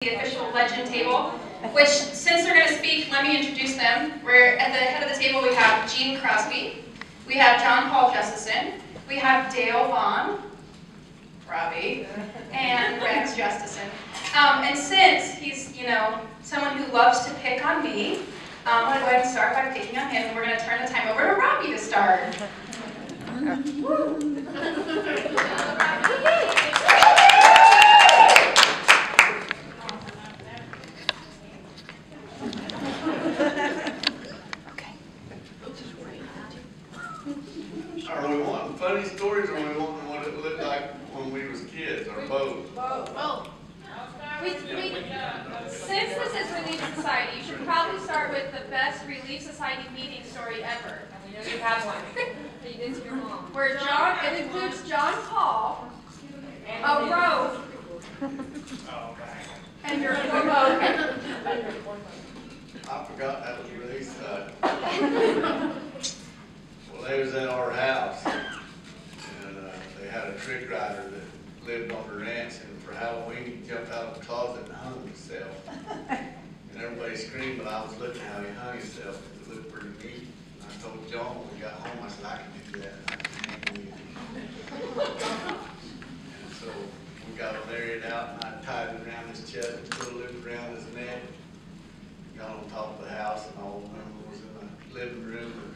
the official legend table, which, since they're going to speak, let me introduce them. We're at the head of the table. We have Gene Crosby, we have John Paul Justison, we have Dale Vaughn, Robbie, and Rex Justison. And since he's, someone who loves to pick on me, I'm going to go ahead and start by picking on him, and we're going to turn the time over to Robbie to start. Are we wanting funny stories, or are we wanting what it looked like when we was kids, or both? Both. Since this is Relief Society, you should probably start with the best Relief Society meeting story ever. We know you have one. That you did to your mom. Where it includes John Paul, a rope, and your remote. I forgot that was really sad. Well, they was at our house, and they had a trick rider that lived on the ranch, and for Halloween he jumped out of the closet and hung himself. And everybody screamed, but I was looking how he hung himself because it looked pretty neat. And I told John when we got home, I said, I can do that. And so we got him laid out, and I tied it around his chest and put a loop around his neck. Got on top of the house, and all the women was in the living room. And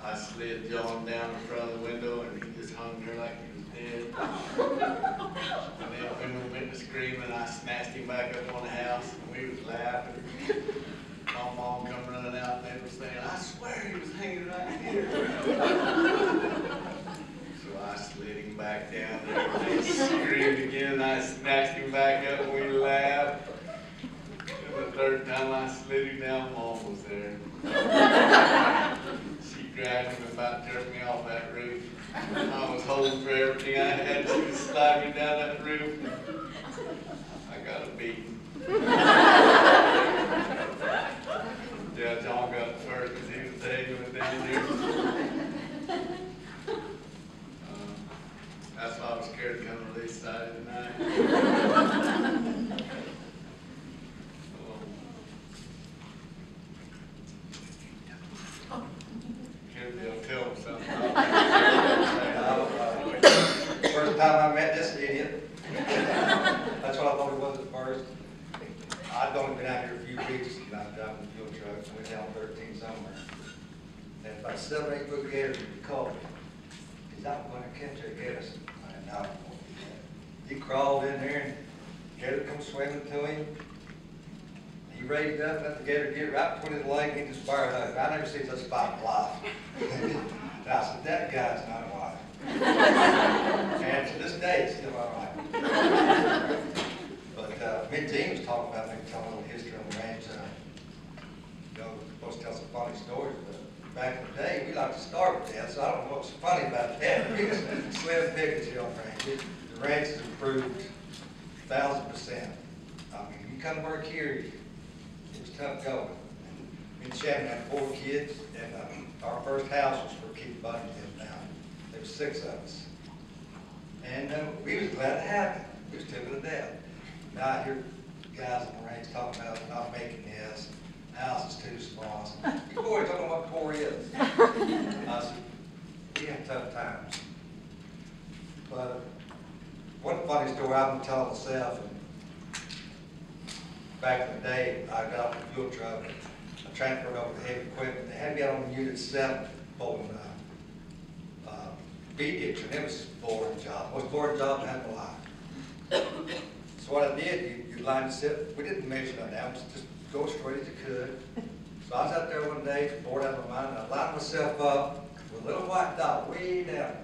I slid John down in front of the window, and he just hung there like he was dead. And then when we went to screaming, I snatched him back up on the house, and we was laughing. My mom come running out, and they were saying, I swear he was hanging right here. So I slid him back down there, and they screamed again, and I snatched him back up, and we laughed. And the third time I slid him down, Mom was there. She grabbed him and about jerked me off that roof. I was holding for everything I had. She was sliding me down that roof. I got a beating. Yeah, John got it first because he was hanging it down there. That's why I was scared to come to this side tonight. They'll tell them something. First time I met this idiot, that's what I thought he was at first. I'd only been out here a few weeks, and I was driving the fuel truck, and we went down 13 somewhere. And about 7 or 8 foot gators, he called me. He said, I'm going to catch that gator. I said, no. He crawled in there, and the gator come swimming to him. He raised up, let the gator get right between his leg, and he just fired up. I never seen such a fight in life. And I said, that guy's not alive. And to this day, it's still not alive. But me and Dean was talking about maybe telling a little history on the ranch. We're supposed to tell some funny stories, but back in the day, we like to start with that, so I don't know what's funny about that. We just slim pickings here on the ranch. The ranch has improved 1,000%. I mean, you come to work here, it was tough going. Me and Shannon had 4 kids, and our first house was for Keith Bunny lived down. There was 6 of us. And we was glad to have it. We was tickled to death. Now I hear guys on the range talking about not making this, the house is too small. I said, you boys don't know what poor is. I said, we had tough times. But one funny story I've been telling myself, back in the day, I got off the fuel truck, I transferred over to heavy equipment. They had me out on Unit 7 pulling feed ditch, and it was a boring job. Most boring job I had in my life. So what I did, you line sit, we didn't measure nothing out, just go as straight as you could. So I was out there one day, bored out of my mind, and I lined myself up with a little white dot way down.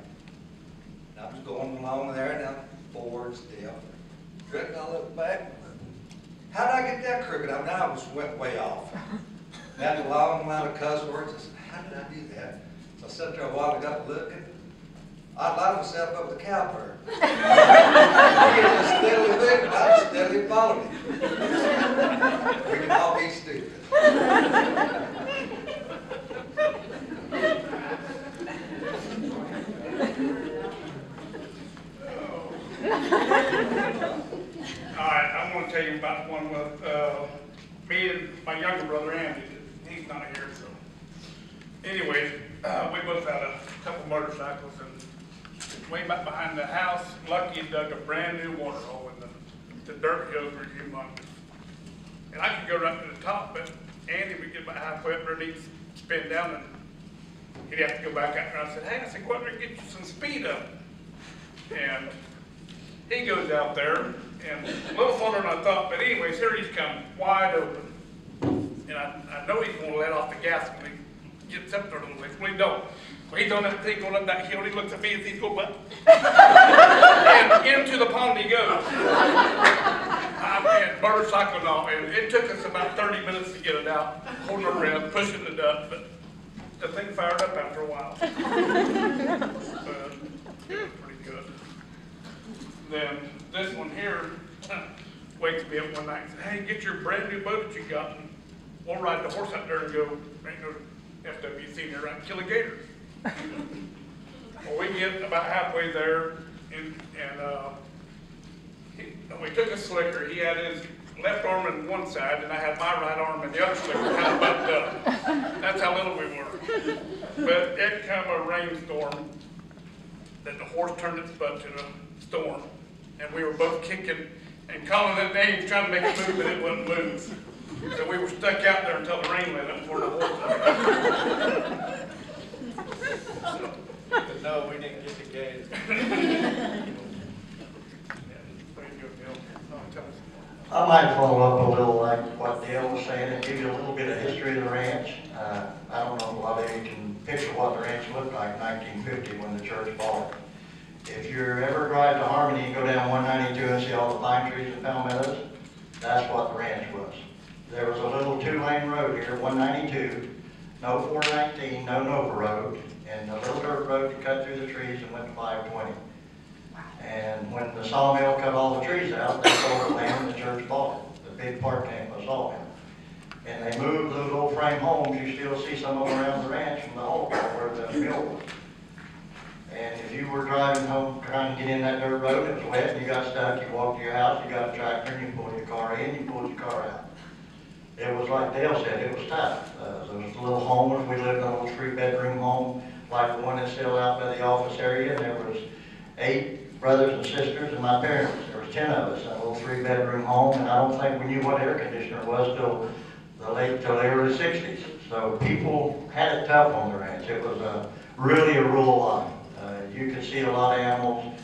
And I was going along there, and I'm forward still. Drifting, I looked back. How did I get that crooked? I mean, I went way off. And after a long line of cuss words, I said, how did I do that? So I sat there a while, I got looking. I lined myself up with a cowbird. He was just steadily moving, I was steadily following him. We can all be stupid. All right, I'm going to tell you about one with me and my younger brother Andy. He's not here, so. Anyways, we both had a couple motorcycles, and way back behind the house, Lucky dug a brand new water hole, and the dirt hills were humongous. And I could go right to the top, but Andy would get about halfway up there and he'd spin down, and he'd have to go back out there. I said, hey, go out there and get you some speed up. And he goes out there, and a little farther than I thought, but anyways, here he's come wide open. And I know he's going to let off the gas when he gets up there a little bit. Well, he don't. Well, he's on that thing going up that hill, and he looks at me as he's going back. And into the pond he goes. And motorcycle and all. And it took us about 30 minutes to get it out, holding our breath, pushing it up, but the thing fired up after a while. It was pretty good. Then this one here wakes me up one night and says, hey, get your brand new boat that you got, and we'll ride the horse out there and go, ain't no FWC there, and kill a gator. Well, we get about halfway there, and we took a slicker. He had his left arm on one side, and I had my right arm in the other slicker, kind of bumped up. That's how little we were. But it come a rainstorm that the horse turned its butt to the storm, and we were both kicking and calling it names, trying to make it move, but it wouldn't move. So we were stuck out there until the rain let up before the horse left. But no, we didn't get the gates. I might follow up a little like what Dale was saying and give you a little bit of history of the ranch. I don't know if a lot of you can picture what the ranch looked like in 1950 when the church bought it. If you ever drive to Harmony and go down 192 and see all the pine trees and palmettos, that's what the ranch was. There was a little 2-lane road here, 192, no 419, no Nova Road, and a little dirt road that cut through the trees and went to 520. And when the sawmill cut all the trees out, they sold the land and the church bought it. The big part came from the sawmill. And they moved those old frame homes. You still see some of them around the ranch from the old where the mill was. And if you were driving home trying to get in that dirt road, it was wet and you got stuck, you walked to your house, you got a tractor and you pulled your car in, you pulled your car out. It was like Dale said, it was tough. There was little homes. We lived in a little 3-bedroom home like the one that's still out by the office area. And there was 8 brothers and sisters and my parents. There was 10 of us in a little 3-bedroom home, and I don't think we knew what air conditioner was till the early 60s. So people had it tough on the ranch. It was really a rural life. You could see a lot of animals.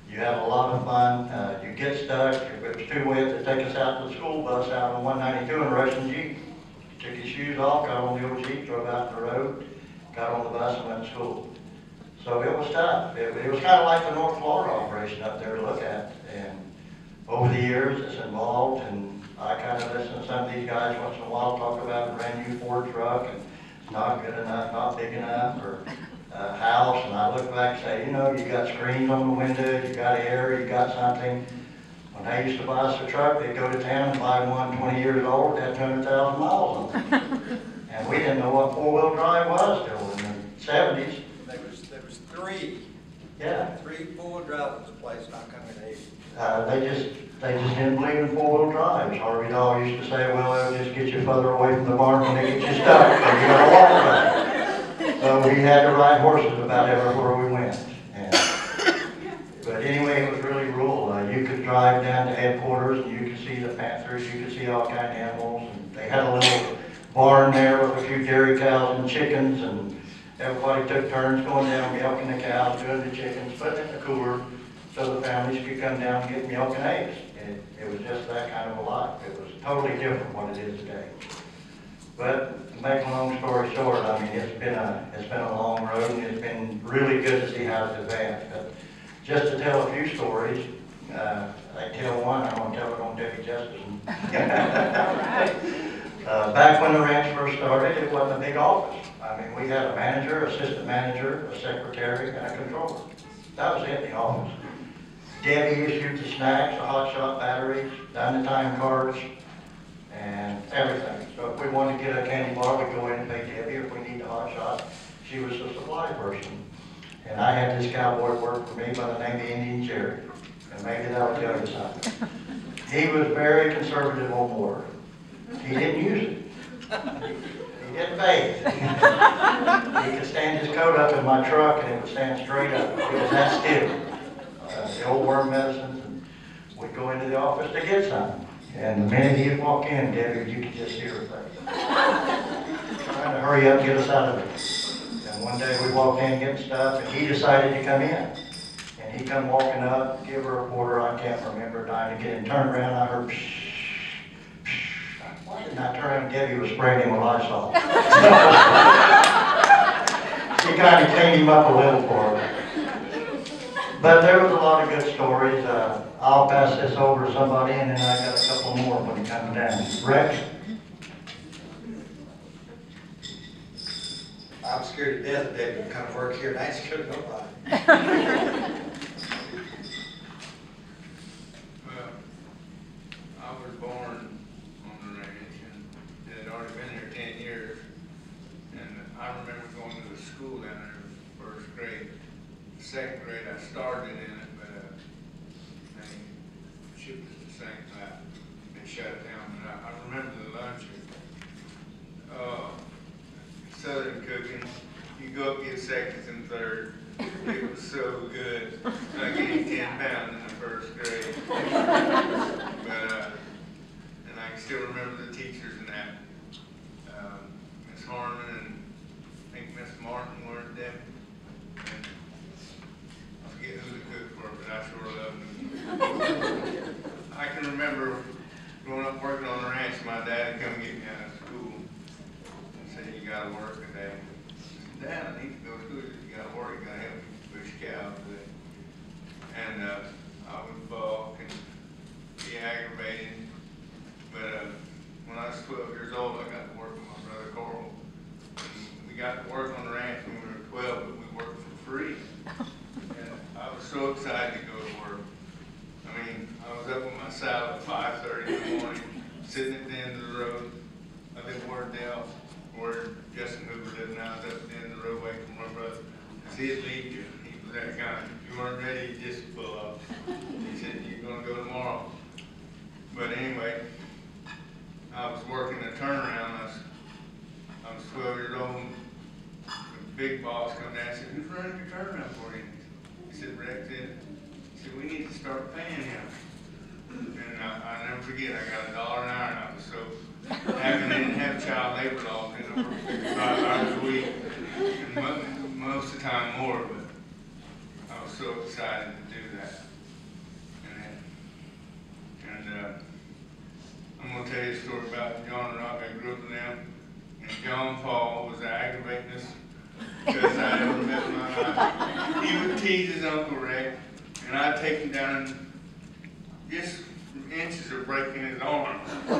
You had a lot of fun. You get stuck. If it was too wet, they'd take us out to the school bus out on 192 in a Russian Jeep. You took your shoes off, got on the old Jeep, drove out the road, got on the bus and went to school. So it was tough. It was kind of like the North Florida operation up there to look at. And over the years, it's evolved, and I kind of listen to some of these guys once in a while talk about a brand new Ford truck, and it's not good enough, not big enough, or a house. And I look back and say, you know, you got screens on the windows, you got air, you got something. When they used to buy us a truck, they'd go to town and buy one 20 years old that had 200,000 miles on it. And we didn't know what 4-wheel drive was till in the 70s. There was 3. Yeah. 3 4-wheel drive was the place not coming to age. They just didn't believe in 4-wheel drives. Harvey Dahl used to say, well, it'll just get you further away from the barn when they get you stuck, so you gotta walk back. So we had to ride horses about everywhere we went. But anyway, it was really rural. You could drive down to headquarters and you could see the panthers, you could see all kinds of animals. And they had a little barn there with a few dairy cows and chickens, and everybody took turns going down milking the cows, doing the chickens, putting it in the cooler so the families could come down and get milk and eggs. And it was just that kind of a life. It was totally different from what it is today. But to make a long story short, I mean, it's been a long road, and it's been really good to see how it's advanced. But just to tell a few stories, I tell one, I'm going to tell it on Debbie Justice. Back when the ranch first started, it wasn't a big office. I mean, we had a manager, assistant manager, a secretary, and a controller. That was it in the office. Debbie issued the snacks, the hot shot batteries, done the time cards, and everything. So if we wanted to get a candy bar, we'd go in and pay Debbie. If we need the hot shot, she was the supply person. And I had this cowboy work for me by the name of Indian Jerry. And maybe that'll tell you something. He was very conservative on water. He didn't use it. He didn't bathe. He could stand his coat up in my truck and it would stand straight up. It was that stiff. The old worm medicines, and we'd go into the office to get some. And the minute he'd walk in, Debbie, you could just hear her face. Trying to hurry up and get us out of it. And one day we walked in getting stuff and he decided to come in. And he come walking up, give her a quarter, I can't remember, dying to get in, turned around, I heard psh, psh. Why didn't I turn around? Debbie was spraying him with Lysol. She kind of cleaned him up a little for her. But there was a lot of good stories. I'll pass this over to somebody and then I got a couple more when it comes down. Rex? I'm scared to death of that kind of work here, and I ain't scared of nobody. Well, I was born on the ranch and had already been here 10 years. And I remember going to the school down there in first grade. Second grade, I started in it, but they shipped us to St. Cloud. They shut it down, but I remember the lunches. Southern cooking. You go up get seconds and third. It was so good. I gained 10 pounds in the first grade. But, and I can still remember the teachers and that. Miss Harmon and I think Miss Martin weren't them. And I forget who the cook were, but I sure loved them. I can remember growing up working on the ranch, my dad would come get me out of school. Said, you gotta work today. I said, Dad, I need to go to school. You gotta work, you gotta help me push cows today. And I would balk and be aggravated. But when I was 12 years old, I got to work with my brother Coral. And we got to work on the ranch when we were 12, but we worked for free. And I was so excited to go to work. I mean, I was up with my saddle at 5:30 in the morning, sitting at the end of the road. I lived in Wardell, where Justin Hoover lived now. I was up at the end of the road waiting for my brother. Because he'd leave you. He was that kind. If you weren't ready, he'd just pull up. He said, you're going to go tomorrow. But anyway, I was working a turnaround. I was 12 years old. The big boss come down and said, who's running your turnaround for you? He said, Rex did. He said, we need to start paying him. And I never forget, I got $1 an hour, and I was so happy they didn't have child labor laws. I worked 55 hours a week, and most of the time more, but I was so excited to do that. And I'm going to tell you a story about John and Rob. I grew up with them, and John Paul was aggravating us because I never met my life. He would tease his Uncle Rex, and I'd take him down just inches of breaking his arm. I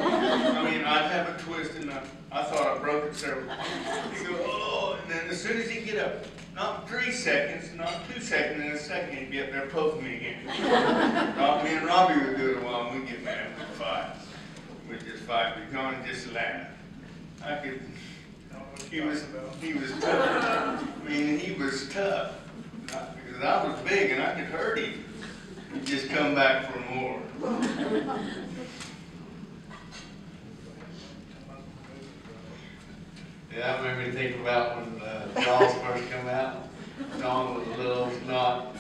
mean, I'd have a twist, and I thought I broke it several times. He'd go, oh, and then as soon as he'd get up, not 3 seconds, not 2 seconds, in a second, he'd be up there poking me again. Me and Robbie would do it a while, and we'd get mad, we'd fight. We'd just fight, we'd go and just laugh. He was tough. I mean, he was tough. Because I was big and I could hurt him. He'd just come back for more. Yeah, that made me think about when Jaws first come out. John was a little snot,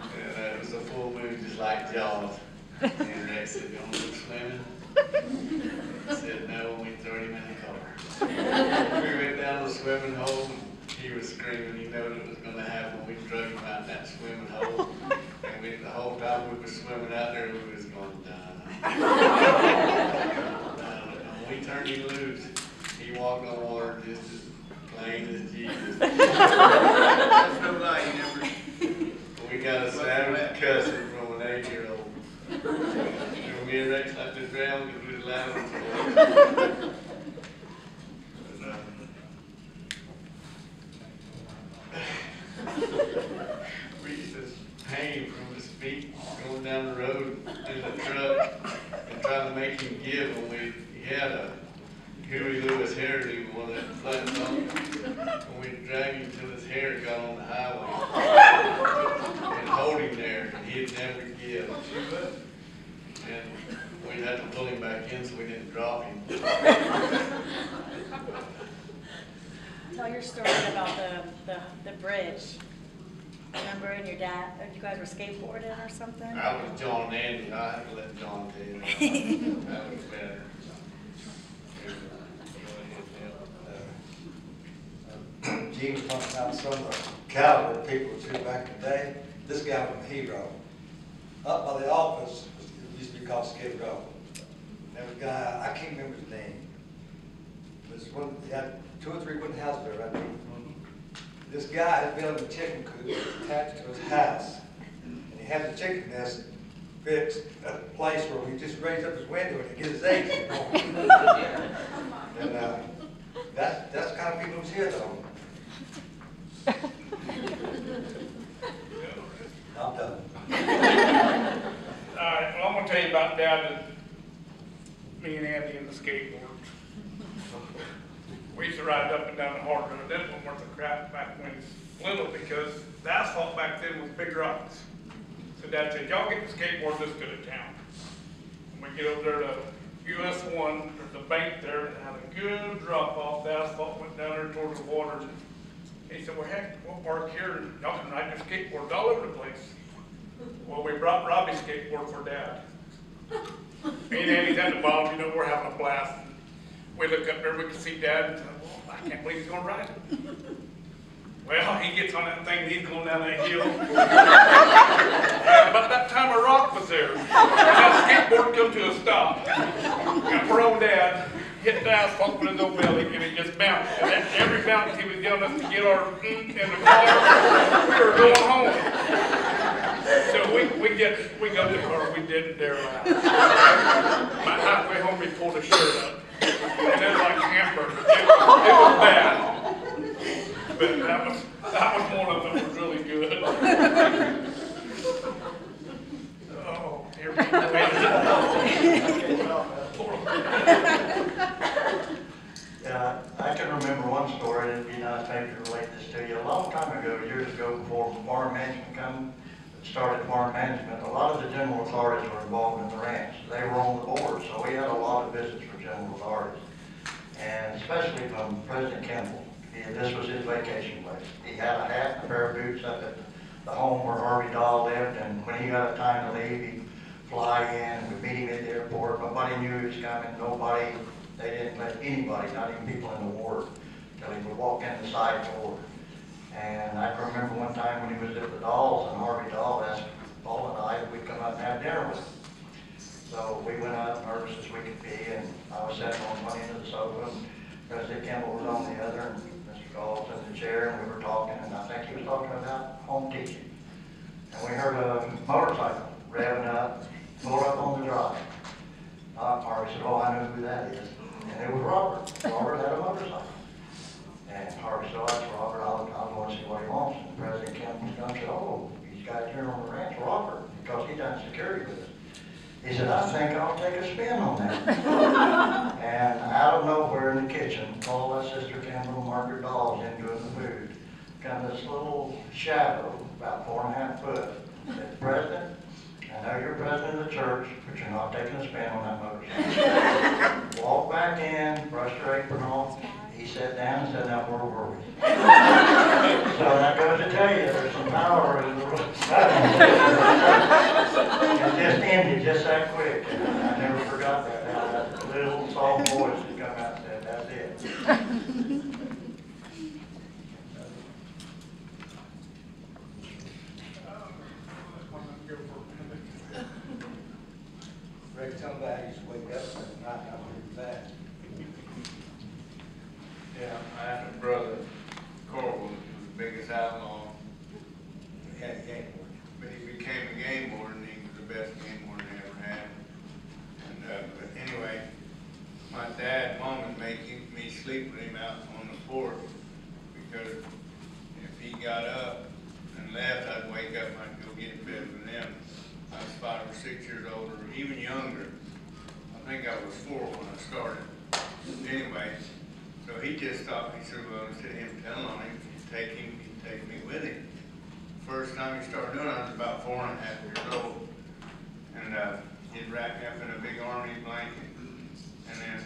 and it was a full moon just like Jaws. And Rex said, you want to go swimming? I said, no, we threw him in the car. We went down the swimming hole, and he was screaming. He knew it was going to happen. We drug him out in that swimming hole, and the whole time we were swimming out there, we was going, nah. When we turned him loose, he walked on water just as plain as Jesus. That's no lie, you never. We got a savage cussing from an 8-year-old. And me and Rex had to drown because we was laughing so much. We used to hang from his feet going down the road in the truck and trying to make him give when he had a Huey Lewis hairdo, one of that flat top. And we'd drag him till his hair got on the highway and hold him there, and he'd never give. And we had to pull him back in so we didn't drop him. Tell your story about the bridge. Remember, and your dad, you guys were skateboarding or something? I was John and Andy, I had to let John tell you that. That was better. Gene was talking about some of the caliber people too back in the day. This guy was a hero. Up by the office, it used to be called Skid Row. There was a guy, I can't remember his name. This one, he had 2 or 3 wooden houses there, right? This guy had built a chicken coop attached to his house. And he had the chicken nest fixed at a place where we just raised up his window and he'd get his eggs in the And that's the kind of people who's here though. I'm done. All right, well, I'm gonna tell you about Dad and me and Andy and the skateboards. We used to ride up and down the hard road. That wasn't worth a crap back when he was little because the asphalt back then was big rocks. So Dad said, y'all get the skateboard this good to town. And we get over there to US 1, there's a bank there that had a good drop off. The asphalt went down there towards the water. And he said, well, heck, we'll park here and y'all can ride your skateboards all over the place. Well, we brought Robbie's skateboard for Dad. Me and Andy's at the bottom, you know, we're having a blast. We look up there, we can see Dad, and say, well, I can't believe he's gonna ride it. Well, he gets on that thing, and he's going down that hill. About that time a rock was there. And that skateboard come to a stop. And poor old Dad hit the asphalt with his old belly, and it just bounced. And every bounce he was yelling us to get our in the car, we were going home. So we got in the car, we didn't dare laugh. About halfway home, we pulled a shirt up. And it was like hamburger. It was bad. But that was one of them that was really good. Oh, here we go. Yeah, I can remember one story, and it'd be nice maybe to relate this to you. A long time ago, years ago, before farm management started farm management, a lot of the general authorities were involved in the ranch. They were on the board, so we had a lot of visits from general authorities, and especially from President Kimball. This was his vacation place. He had a hat and a pair of boots up at the home where Harvey Dahl lived, and when he got a time to leave, he'd fly in, we'd meet him at the airport. Nobody knew he was coming, they didn't let anybody, not even people in the ward, till he would walk in the side door. And I can remember one time when he was at the Dahls, and Harvey Dahl asked Paul and I if we'd come up and have dinner with him. So we went up, nervous as we could be, and I was sitting on one end of the sofa, and President Kimball was on the other, and Mr. Gall was in the chair, and we were talking, and I think he was talking about home teaching. And we heard a motorcycle revving up, pulled up on the drive. Harvey said, oh, I know who that is. And it was Robert. Robert had a motorcycle. And Harvey said, oh, that's Robert, I want to see what he wants. And President Kimball said, oh, he's got here on the ranch, Robert, because he done security with us. He said, I think I'll take a spin on that. And out of nowhere in the kitchen, Paul, Sister Kimball, Margaret Dawes in doing the food, come this little shadow, about 4.5 foot, said, President, I know you're president of the church, but you're not taking a spin on that motorcycle. Walked back in, brushed her apron off. He sat down and said, now where were we? So that goes to tell you, there's some power in the room. It just ended just that quick. And I never forgot that. That little soft voice that come out and said, that's it. Greg, tell me about how you used to wake up and not how pretty fast. Yeah, I had a brother, Corbin, who was the biggest outlaw. He had a game board. But he became a game warden, he was the best game warden I ever had. And, but anyway, my dad and mom would make me sleep with him out on the porch, because if he got up and left, I'd wake up and I'd go get in bed with them. I was 5 or 6 years older, even younger. I think I was 4 when I started. Anyway, so he just thought, he said, well, instead of him telling on him, he'd take me with him. First time he started doing it, I was about 4.5 years old. And he'd wrap me up in a big army blanket, and then